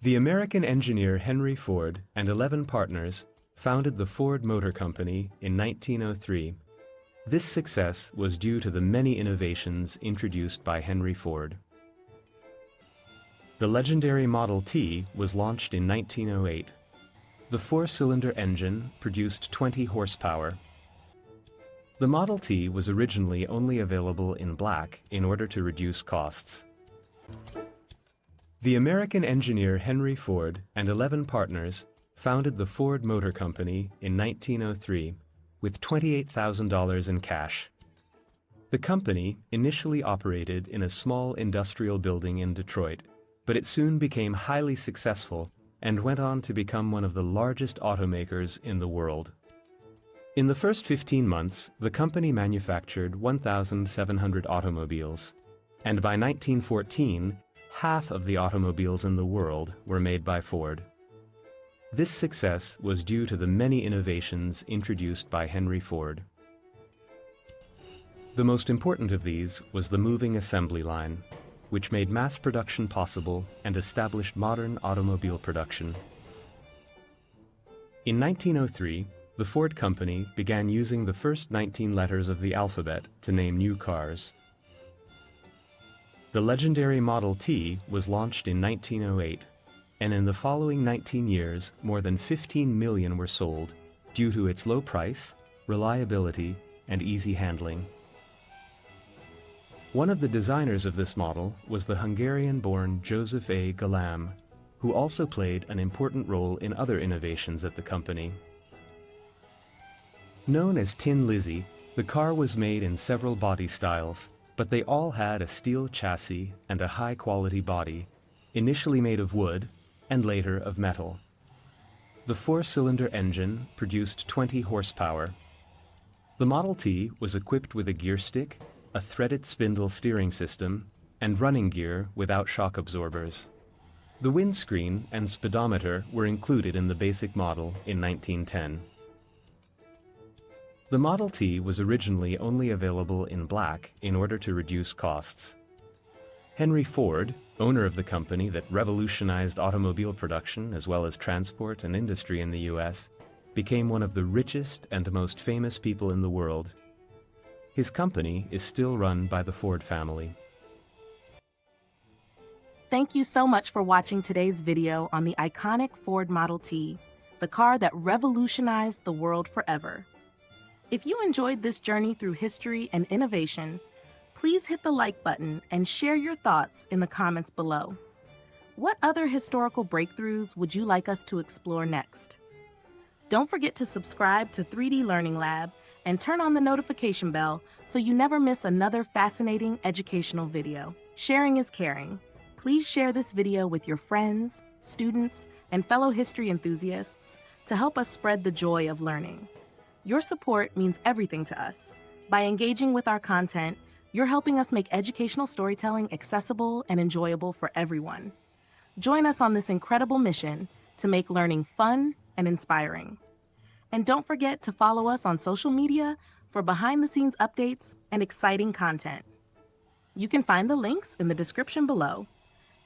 The American engineer Henry Ford and 11 partners founded the Ford Motor Company in 1903. This success was due to the many innovations introduced by Henry Ford. The legendary Model T was launched in 1908. The four-cylinder engine produced 20 horsepower. The Model T was originally only available in black in order to reduce costs. The American engineer Henry Ford and 11 partners founded the Ford Motor Company in 1903 with $28,000 in cash. The company initially operated in a small industrial building in Detroit, but it soon became highly successful and went on to become one of the largest automakers in the world. In the first 15 months, the company manufactured 1,700 automobiles, and by 1914, half of the automobiles in the world were made by Ford. This success was due to the many innovations introduced by Henry Ford. The most important of these was the moving assembly line, which made mass production possible and established modern automobile production. In 1903, the Ford Company began using the first 19 letters of the alphabet to name new cars. The legendary Model T was launched in 1908, and in the following 19 years, more than 15 million were sold due to its low price, reliability, and easy handling. One of the designers of this model was the Hungarian-born Joseph A. Galam, who also played an important role in other innovations at the company. Known as Tin Lizzie, the car was made in several body styles, but they all had a steel chassis and a high-quality body, initially made of wood and later of metal. The four-cylinder engine produced 20 horsepower. The Model T was equipped with a gear stick, a threaded spindle steering system, and running gear without shock absorbers. The windscreen and speedometer were included in the basic model in 1910. The Model T was originally only available in black in order to reduce costs. Henry Ford, owner of the company that revolutionized automobile production as well as transport and industry in the U.S., became one of the richest and most famous people in the world. His company is still run by the Ford family. Thank you so much for watching today's video on the iconic Ford Model T, the car that revolutionized the world forever. If you enjoyed this journey through history and innovation, please hit the like button and share your thoughts in the comments below. What other historical breakthroughs would you like us to explore next? Don't forget to subscribe to 3D Learning Lab and turn on the notification bell so you never miss another fascinating educational video. Sharing is caring. Please share this video with your friends, students, and fellow history enthusiasts to help us spread the joy of learning. Your support means everything to us. By engaging with our content, you're helping us make educational storytelling accessible and enjoyable for everyone. Join us on this incredible mission to make learning fun and inspiring. And don't forget to follow us on social media for behind-the-scenes updates and exciting content. You can find the links in the description below.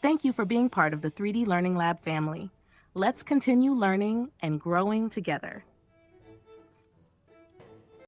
Thank you for being part of the 3D Learning Lab family. Let's continue learning and growing together.